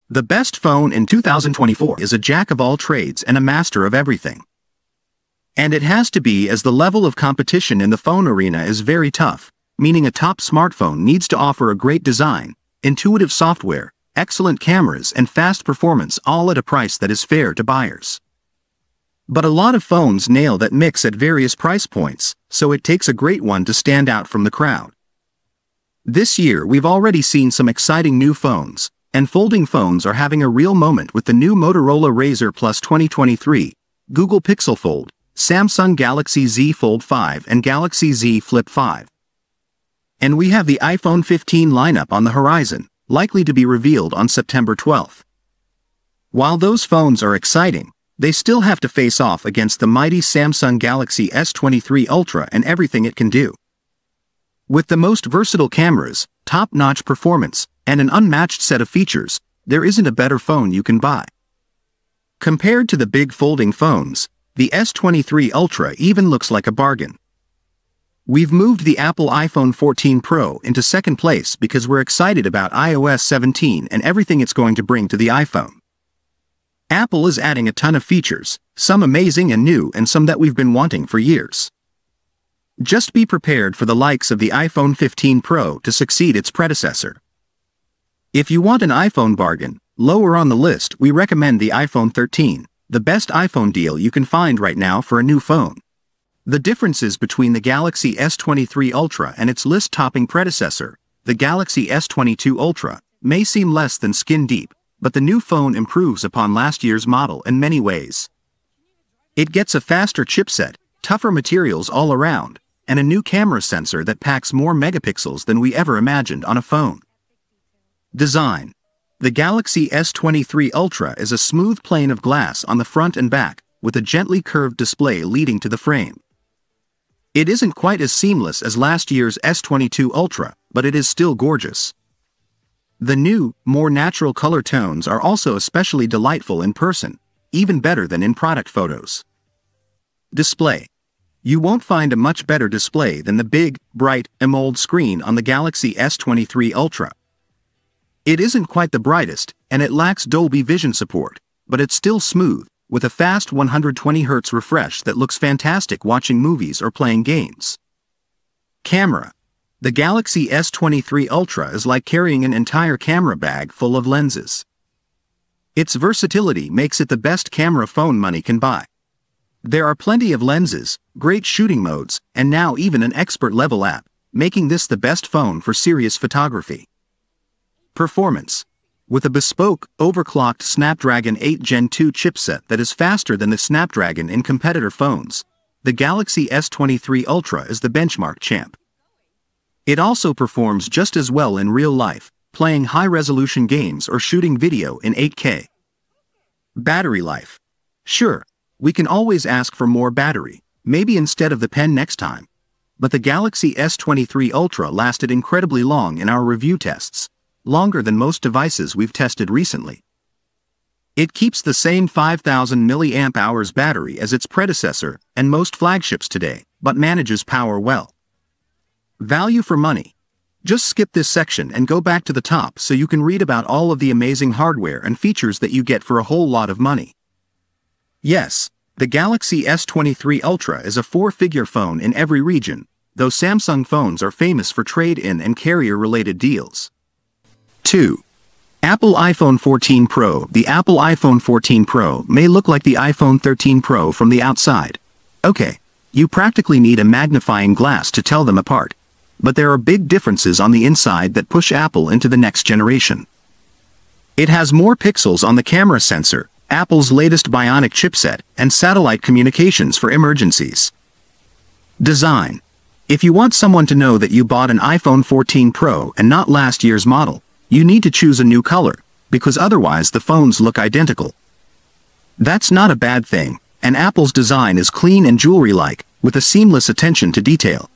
The best phone in 2024 is a jack of all trades and a master of everything. And it has to be, as the level of competition in the phone arena is very tough, meaning a top smartphone needs to offer a great design, intuitive software, excellent cameras and fast performance, all at a price that is fair to buyers. But a lot of phones nail that mix at various price points, so it takes a great one to stand out from the crowd. This year we've already seen some exciting new phones, and folding phones are having a real moment with the new Motorola Razr Plus 2023, Google Pixel Fold, Samsung Galaxy Z Fold 5 and Galaxy Z Flip 5. And we have the iPhone 15 lineup on the horizon, likely to be revealed on September 12th. While those phones are exciting, they still have to face off against the mighty Samsung Galaxy S23 Ultra and everything it can do. With the most versatile cameras, top-notch performance, and an unmatched set of features, there isn't a better phone you can buy. Compared to the big folding phones, the S23 Ultra even looks like a bargain. We've moved the Apple iPhone 14 Pro into second place because we're excited about iOS 17 and everything it's going to bring to the iPhone. Apple is adding a ton of features, some amazing and new and some that we've been wanting for years. Just be prepared for the likes of the iPhone 15 Pro to succeed its predecessor. If you want an iPhone bargain, lower on the list we recommend the iPhone 13, the best iPhone deal you can find right now for a new phone. The differences between the Galaxy S23 Ultra and its list-topping predecessor, the Galaxy S22 Ultra, may seem less than skin deep, but the new phone improves upon last year's model in many ways. It gets a faster chipset, tougher materials all around, and a new camera sensor that packs more megapixels than we ever imagined on a phone. Design. The Galaxy S23 Ultra is a smooth plane of glass on the front and back, with a gently curved display leading to the frame. It isn't quite as seamless as last year's S22 Ultra, but it is still gorgeous. The new, more natural color tones are also especially delightful in person, even better than in product photos. Display. You won't find a much better display than the big, bright, AMOLED screen on the Galaxy S23 Ultra. It isn't quite the brightest, and it lacks Dolby Vision support, but it's still smooth, with a fast 120Hz refresh that looks fantastic watching movies or playing games. Camera. The Galaxy S23 Ultra is like carrying an entire camera bag full of lenses. Its versatility makes it the best camera phone money can buy. There are plenty of lenses, great shooting modes, and now even an expert-level app, making this the best phone for serious photography. Performance. With a bespoke, overclocked Snapdragon 8 Gen 2 chipset that is faster than the Snapdragon in competitor phones, the Galaxy S23 Ultra is the benchmark champ. It also performs just as well in real life, playing high-resolution games or shooting video in 8K. Battery life. Sure, we can always ask for more battery, maybe instead of the pen next time. But the Galaxy S23 Ultra lasted incredibly long in our review tests, longer than most devices we've tested recently. It keeps the same 5000 mAh battery as its predecessor and most flagships today, but manages power well. Value for money. Just skip this section and go back to the top so you can read about all of the amazing hardware and features that you get for a whole lot of money. Yes, the Galaxy S23 Ultra is a four-figure phone in every region, though Samsung phones are famous for trade-in and carrier-related deals. 2. Apple iPhone 14 Pro. The Apple iPhone 14 Pro may look like the iPhone 13 Pro from the outside. Okay, you practically need a magnifying glass to tell them apart. But there are big differences on the inside that push Apple into the next generation. It has more pixels on the camera sensor, Apple's latest Bionic chipset, and satellite communications for emergencies. Design. If you want someone to know that you bought an iPhone 14 Pro and not last year's model, you need to choose a new color, because otherwise the phones look identical. That's not a bad thing, and Apple's design is clean and jewelry-like, with a seamless attention to detail.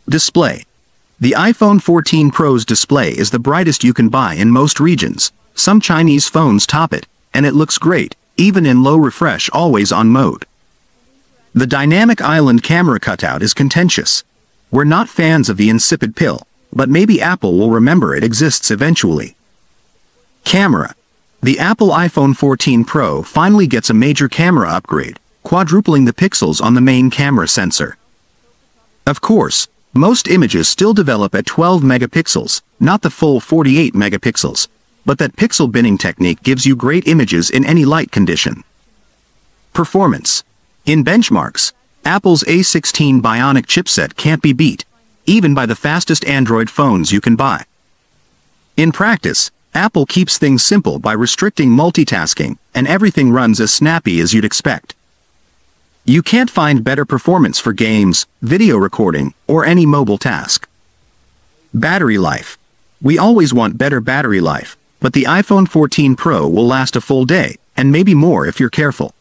Display. The iPhone 14 Pro's display is the brightest you can buy in most regions. Some Chinese phones top it, and it looks great, even in low refresh always-on mode. The dynamic island camera cutout is contentious. We're not fans of the insipid pill, but maybe Apple will remember it exists eventually. Camera. The Apple iPhone 14 Pro finally gets a major camera upgrade, quadrupling the pixels on the main camera sensor. Of course, most images still develop at 12 megapixels, not the full 48 megapixels, but that pixel binning technique gives you great images in any light condition. Performance. In benchmarks, Apple's A16 Bionic chipset can't be beat, even by the fastest Android phones you can buy. In practice, Apple keeps things simple by restricting multitasking, and everything runs as snappy as you'd expect. You can't find better performance for games, video recording, or any mobile task. Battery life. We always want better battery life, but the iPhone 14 Pro will last a full day, and maybe more if you're careful.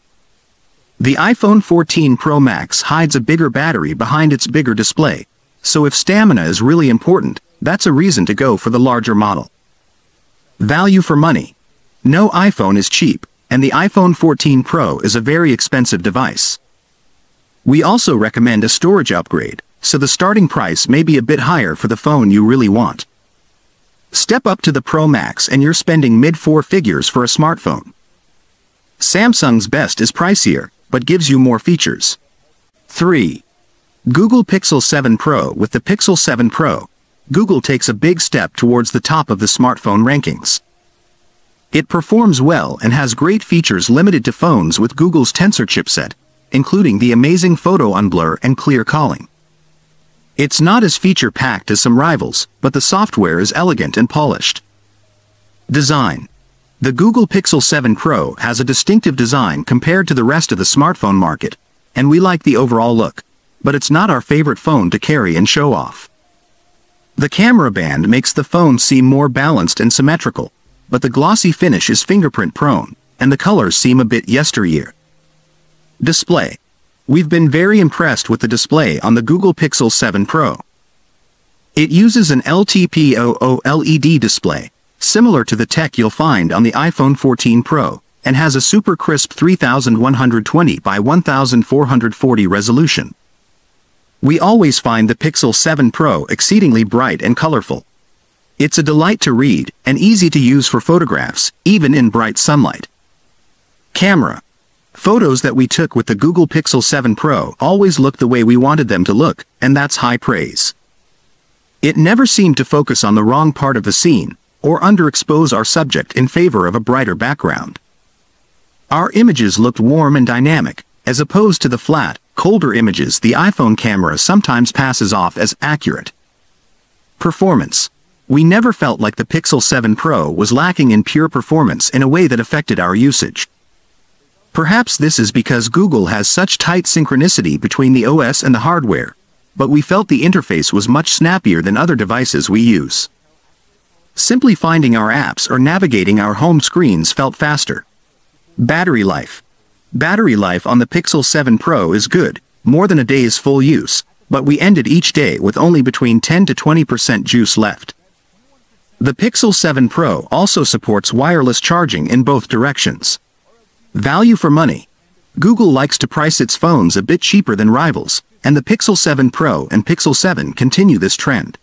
The iPhone 14 Pro Max hides a bigger battery behind its bigger display, so if stamina is really important, that's a reason to go for the larger model. Value for money. No iPhone is cheap, and the iPhone 14 Pro is a very expensive device. We also recommend a storage upgrade, so the starting price may be a bit higher for the phone you really want. Step up to the Pro Max and you're spending mid-four figures for a smartphone. Samsung's best is pricier, but gives you more features. 3. Google Pixel 7 Pro. With the Pixel 7 Pro, Google takes a big step towards the top of the smartphone rankings. It performs well and has great features limited to phones with Google's Tensor chipset, including the amazing photo unblur and clear calling. It's not as feature-packed as some rivals, but the software is elegant and polished. Design. The Google Pixel 7 Pro has a distinctive design compared to the rest of the smartphone market, and we like the overall look, but it's not our favorite phone to carry and show off. The camera band makes the phone seem more balanced and symmetrical, but the glossy finish is fingerprint-prone, and the colors seem a bit yesteryear. Display. We've been very impressed with the display on the Google Pixel 7 Pro. It uses an LTPO OLED display, similar to the tech you'll find on the iPhone 14 Pro, and has a super crisp 3120 by 1440 resolution. We always find the Pixel 7 Pro exceedingly bright and colorful. It's a delight to read, and easy to use for photographs, even in bright sunlight. Camera. Photos that we took with the Google Pixel 7 Pro always looked the way we wanted them to look, and that's high praise. It never seemed to focus on the wrong part of the scene, or underexpose our subject in favor of a brighter background. Our images looked warm and dynamic, as opposed to the flat, colder images the iPhone camera sometimes passes off as accurate. Performance. We never felt like the Pixel 7 Pro was lacking in pure performance in a way that affected our usage. Perhaps this is because Google has such tight synchronicity between the OS and the hardware, but we felt the interface was much snappier than other devices we use. Simply finding our apps or navigating our home screens felt faster. Battery life. Battery life on the Pixel 7 Pro is good, more than a day's full use, but we ended each day with only between 10 to 20% juice left. The Pixel 7 Pro also supports wireless charging in both directions. Value for money. Google likes to price its phones a bit cheaper than rivals, and the Pixel 7 Pro and Pixel 7 continue this trend.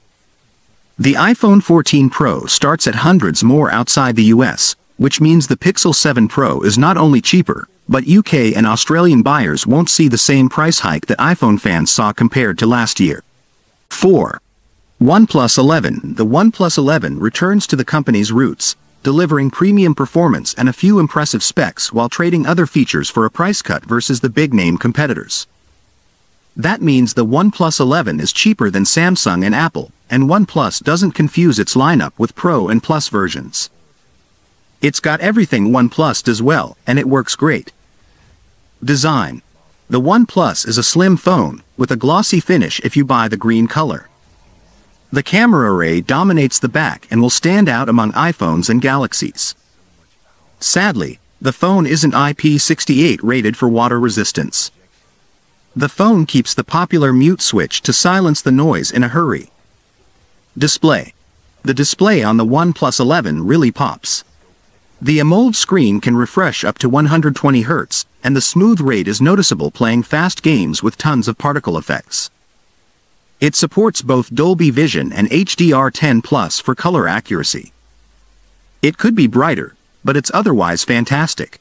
The iPhone 14 Pro starts at hundreds more outside the US, which means the Pixel 7 Pro is not only cheaper, but UK and Australian buyers won't see the same price hike that iPhone fans saw compared to last year. 4. OnePlus 11. The OnePlus 11 returns to the company's roots, delivering premium performance and a few impressive specs while trading other features for a price cut versus the big-name competitors. That means the OnePlus 11 is cheaper than Samsung and Apple, and OnePlus doesn't confuse its lineup with Pro and Plus versions. It's got everything OnePlus does well, and it works great. Design. The OnePlus is a slim phone, with a glossy finish if you buy the green color. The camera array dominates the back and will stand out among iPhones and Galaxies. Sadly, the phone isn't IP68 rated for water resistance. The phone keeps the popular mute switch to silence the noise in a hurry. Display. The display on the OnePlus 11 really pops. The AMOLED screen can refresh up to 120 Hz, and the smooth rate is noticeable playing fast games with tons of particle effects. It supports both Dolby Vision and HDR10+ for color accuracy. It could be brighter, but it's otherwise fantastic.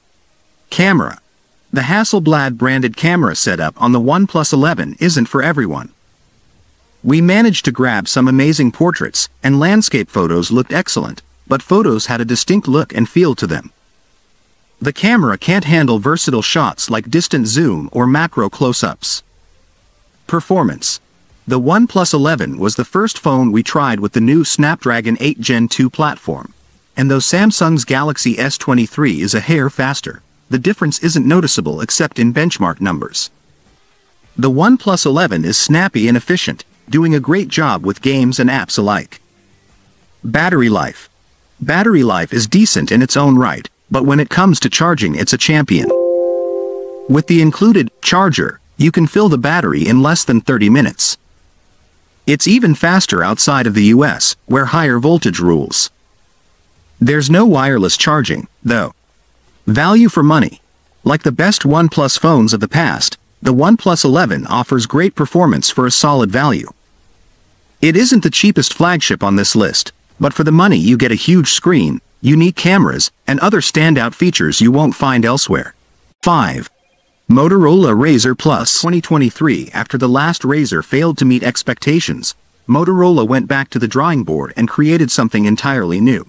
Camera. The Hasselblad branded camera setup on the OnePlus 11 isn't for everyone. We managed to grab some amazing portraits, and landscape photos looked excellent, but photos had a distinct look and feel to them. The camera can't handle versatile shots like distant zoom or macro close-ups. Performance. The OnePlus 11 was the first phone we tried with the new Snapdragon 8 Gen 2 platform. And though Samsung's Galaxy S23 is a hair faster, the difference isn't noticeable except in benchmark numbers. The OnePlus 11 is snappy and efficient, doing a great job with games and apps alike. Battery life. Battery life is decent in its own right, but when it comes to charging it's a champion. With the included charger, you can fill the battery in less than 30 minutes. It's even faster outside of the US, where higher voltage rules. There's no wireless charging, though. Value for money. Like the best OnePlus phones of the past, the OnePlus 11 offers great performance for a solid value. It isn't the cheapest flagship on this list, but for the money you get a huge screen, unique cameras, and other standout features you won't find elsewhere. 5. Motorola Razr Plus 2023. After the last Razr failed to meet expectations, Motorola went back to the drawing board and created something entirely new.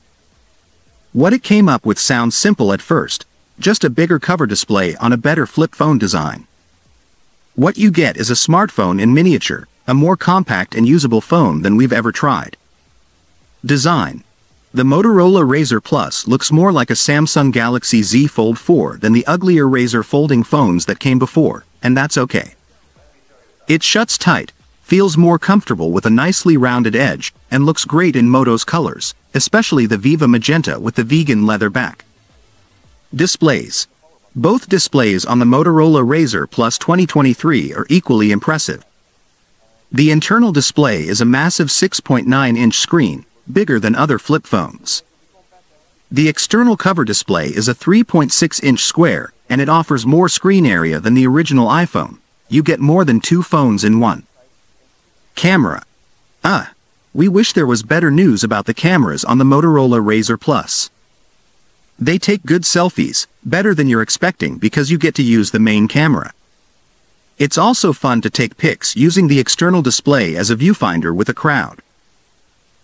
What it came up with sounds simple at first, just a bigger cover display on a better flip phone design. What you get is a smartphone in miniature, a more compact and usable phone than we've ever tried. Design. The Motorola Razr Plus looks more like a Samsung Galaxy Z Fold 4 than the uglier Razr folding phones that came before, and that's okay. It shuts tight, feels more comfortable with a nicely rounded edge, and looks great in Moto's colors, especially the Viva Magenta with the vegan leather back. Displays. Both displays on the Motorola Razr Plus 2023 are equally impressive. The internal display is a massive 6.9-inch screen, bigger than other flip phones. The external cover display is a 3.6-inch square, and it offers more screen area than the original iPhone. You get more than two phones in one. Camera. We wish there was better news about the cameras on the Motorola Razr Plus. They take good selfies, better than you're expecting because you get to use the main camera. It's also fun to take pics using the external display as a viewfinder with a crowd.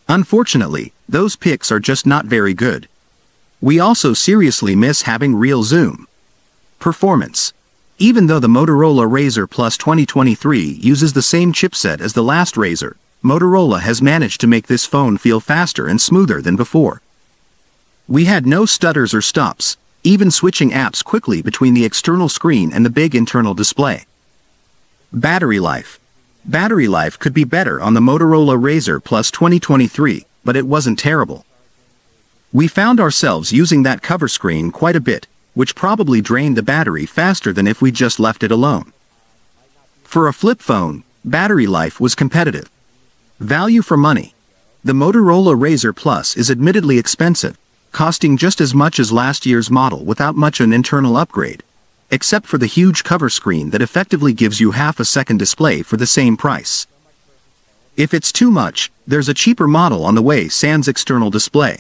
Unfortunately, those pics are just not very good. We also seriously miss having real zoom. Performance. Even though the Motorola Razr Plus 2023 uses the same chipset as the last Razr, Motorola has managed to make this phone feel faster and smoother than before. We had no stutters or stops, even switching apps quickly between the external screen and the big internal display. Battery life. Battery life could be better on the Motorola Razr Plus 2023, but it wasn't terrible. We found ourselves using that cover screen quite a bit, which probably drained the battery faster than if we just left it alone. For a flip phone, battery life was competitive. Value for money. The Motorola Razr Plus is admittedly expensive, costing just as much as last year's model without much an internal upgrade, except for the huge cover screen that effectively gives you half a second display for the same price. If it's too much, there's a cheaper model on the way sans external display.